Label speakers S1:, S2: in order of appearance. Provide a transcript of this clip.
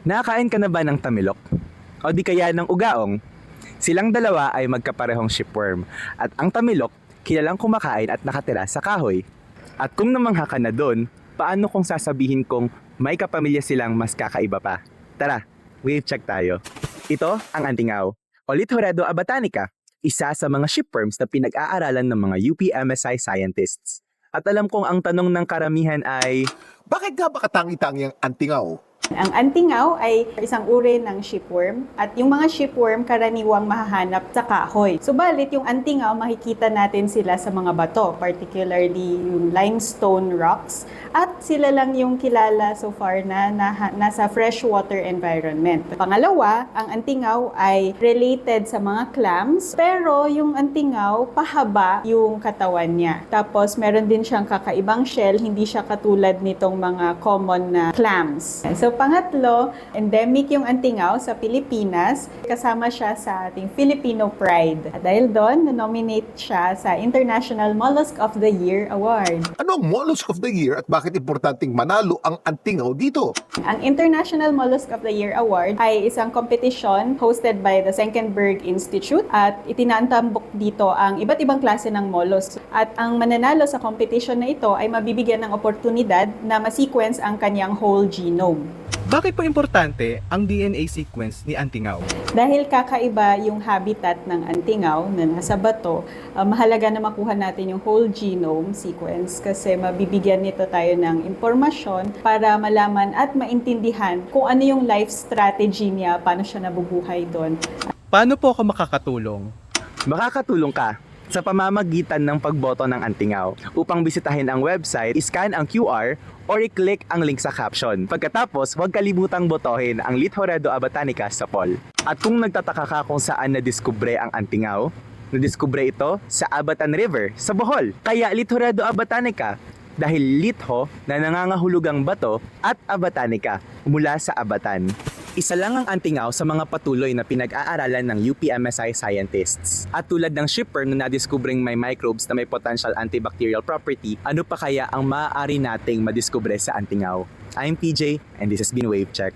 S1: Nakakain ka na ba ng tamilok? O di kaya ng ugaong? Silang dalawa ay magkaparehong shipworm at ang tamilok kilalang kumakain at nakatira sa kahoy. At kung namangha ka na doon, paano kung sasabihin kong may kapamilya silang mas kakaiba pa? Tara, wave check tayo. Ito ang antingaw o Lithorhedo abatanica, isa sa mga shipworms na pinag-aaralan ng mga UP-MSI scientists. At alam kong ang tanong ng karamihan ay,
S2: Bakit nga ba katangi-tangi ang antingaw?
S3: Ang antingaw ay isang uri ng shipworm at yung mga shipworm karaniwang mahahanap sa kahoy. Subalit yung antingaw makikita natin sila sa mga bato, particularly yung limestone rocks, at sila lang yung kilala so far na nasa freshwater environment. Pangalawa, ang antingaw ay related sa mga clams, pero yung antingaw pahaba yung katawan niya. Tapos meron din siyang kakaibang shell, hindi siya katulad nitong mga common na clams. So pangatlo, endemic yung antingaw sa Pilipinas. Kasama siya sa ating Filipino Pride. At dahil doon, na-nominate siya sa International Mollusk of the Year Award.
S2: Ano ang Mollusk of the Year at bakit importanteng manalo ang antingaw dito?
S3: Ang International Mollusk of the Year Award ay isang competition hosted by the Senckenberg Institute at itinatambok dito ang iba't ibang klase ng mollusk. At ang mananalo sa competition na ito ay mabibigyan ng oportunidad na ma-sequence ang kanyang whole genome.
S4: Bakit po importante ang DNA sequence ni antingaw?
S3: Dahil kakaiba yung habitat ng antingaw na nasa bato, mahalaga na makuha natin yung whole genome sequence kasi mabibigyan nito tayo ng impormasyon para malaman at maintindihan kung ano yung life strategy niya, paano siya nabubuhay doon.
S4: Paano po ako makakatulong?
S1: makakatulong ka sa pamamagitan ng pagboto ng antingaw. Upang bisitahin ang website, iscan ang QR or i-click ang link sa caption. Pagkatapos, huwag kalimutang botohin ang Lithorhedo abatanica sa poll. At kung nagtataka ka kung saan nadiskubre ang antingaw, nadiskubre ito sa Abatan River sa Bohol. Kaya Lithorhedo abatanica dahil litho na nangangahulugang bato at abatanica mula sa Abatan. Isa lang ang antingaw sa mga patuloy na pinag-aaralan ng UP-MSI scientists. At tulad ng shipworm na nadiskubring may microbes na may potential antibacterial property, ano pa kaya ang maaari nating madiskubre sa antingaw? I'm PJ and this has been Wave Check.